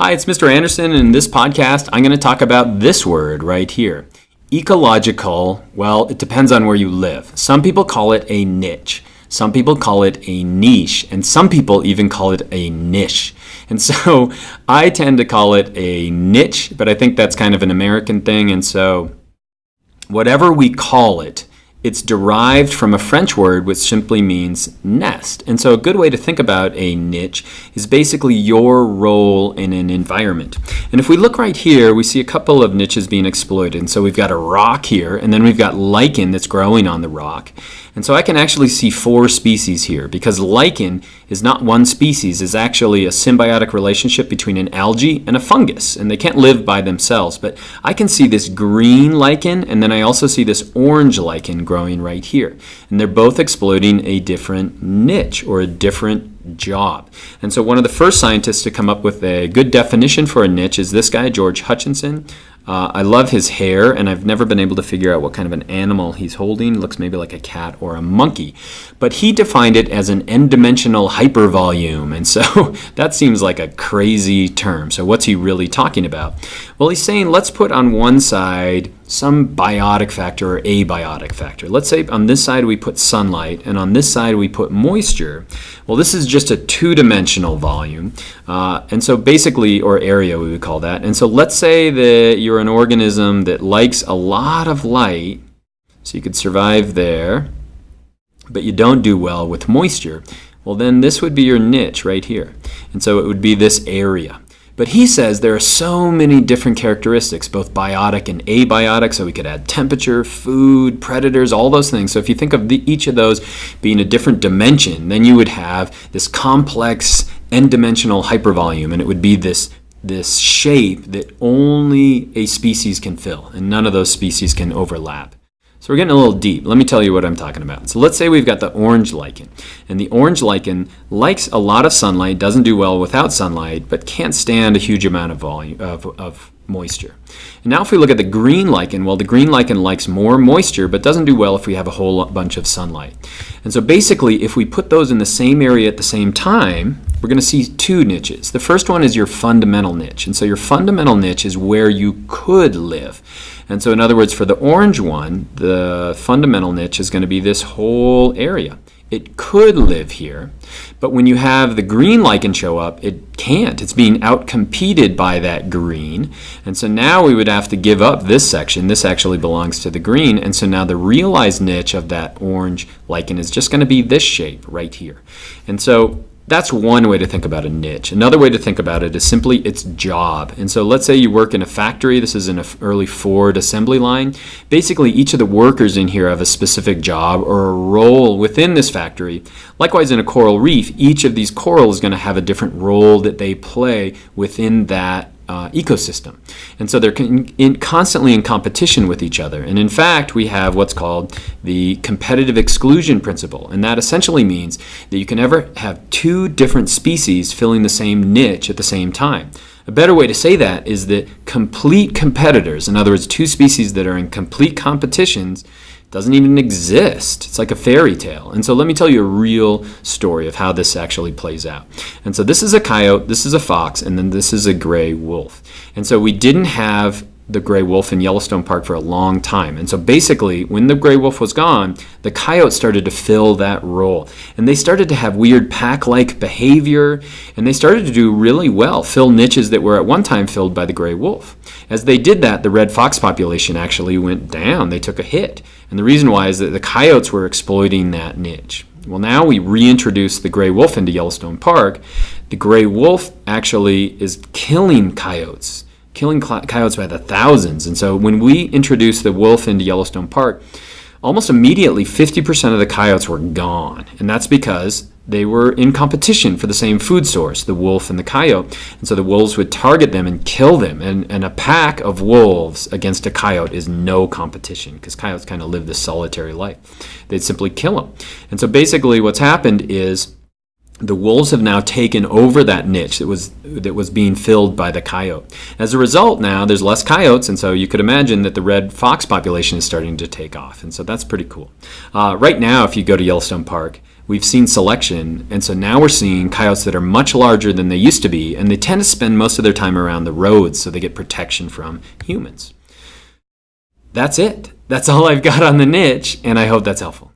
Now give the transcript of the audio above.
Hi, it's Mr. Anderson, and in this podcast, I'm going to talk about this word right here. Ecological, well, it depends on where you live. Some people call it a niche. Some people call it a niche, and some people even call it a niche. And so I tend to call it a niche, but I think that's kind of an American thing, and so whatever we call it, it's derived from a French word which simply means nest. And so a good way to think about a niche is basically your role in an environment. And if we look right here, we see a couple of niches being exploited. And so we've got a rock here, and then we've got lichen that's growing on the rock. And so I can actually see 4 species here because lichen is not one species. It's actually a symbiotic relationship between an algae and a fungus, and they can't live by themselves. But I can see this green lichen, and then I also see this orange lichen growing right here. And they're both exploiting a different niche or a different job. And so one of the first scientists to come up with a good definition for a niche is this guy, George Hutchinson. I love his hair, and I've never been able to figure out what kind of an animal he's holding. It looks maybe like a cat or a monkey. But he defined it as an n-dimensional hypervolume, and so that seems like a crazy term. So what's he really talking about? Well, he's saying let's put on one side some biotic factor or abiotic factor. Let's say on this side we put sunlight, and on this side we put moisture. Well, this is just a 2-dimensional volume, and so basically, or area we would call that. And so let's say that you're an organism that likes a lot of light, so you could survive there, but you don't do well with moisture. Well, then this would be your niche right here. And so it would be this area. But he says there are so many different characteristics, both biotic and abiotic, so we could add temperature, food, predators, all those things. So if you think of each of those being a different dimension, then you would have this complex n-dimensional hypervolume, and it would be this shape that only a species can fill, and none of those species can overlap. So we're getting a little deep. Let me tell you what I'm talking about. So let's say we've got the orange lichen. And the orange lichen likes a lot of sunlight, doesn't do well without sunlight, but can't stand a huge amount of volume of moisture. And now if we look at the green lichen, well, the green lichen likes more moisture, but doesn't do well if we have a whole bunch of sunlight. And so basically, if we put those in the same area at the same time, we're going to see 2 niches. The first one is your fundamental niche. And so your fundamental niche is where you could live. And so in other words, for the orange one, the fundamental niche is going to be this whole area. It could live here, but when you have the green lichen show up, it can't. It's being outcompeted by that green. And so now we would have to give up this section. This actually belongs to the green. And so now the realized niche of that orange lichen is just going to be this shape right here. And so that's one way to think about a niche. Another way to think about it is simply its job. And so let's say you work in a factory. This is an early Ford assembly line. Basically, each of the workers in here have a specific job or a role within this factory. Likewise, in a coral reef, each of these corals is going to have a different role that they play within that ecosystem. And so they're constantly in competition with each other. And in fact, we have what's called the competitive exclusion principle. And that essentially means that you can never have 2 different species filling the same niche at the same time. A better way to say that is that complete competitors, in other words, 2 species that are in complete competitions, doesn't even exist. It's like a fairy tale. And so let me tell you a real story of how this actually plays out. And so this is a coyote, this is a fox, and then this is a gray wolf. And so we didn't have the gray wolf in Yellowstone Park for a long time. And so basically, when the gray wolf was gone, the coyote started to fill that role. And they started to have weird pack-like behavior, and they started to do really well, fill niches that were at one time filled by the gray wolf. As they did that, the red fox population actually went down. They took a hit. And the reason why is that the coyotes were exploiting that niche. Well, now we reintroduce the gray wolf into Yellowstone Park. The gray wolf actually is killing coyotes by the thousands. And so when we introduced the wolf into Yellowstone Park, almost immediately 50% of the coyotes were gone. And that's because they were in competition for the same food source, the wolf and the coyote. And so the wolves would target them and kill them. And a pack of wolves against a coyote is no competition because coyotes kind of live this solitary life. They'd simply kill them. And so basically what's happened is the wolves have now taken over that niche that was being filled by the coyote. As a result, now there's less coyotes, and so you could imagine that the red fox population is starting to take off, and so that's pretty cool. Right now, if you go to Yellowstone Park, we've seen selection, and so now we're seeing coyotes that are much larger than they used to be, and they tend to spend most of their time around the roads, so they get protection from humans. That's it. That's all I've got on the niche, and I hope that's helpful.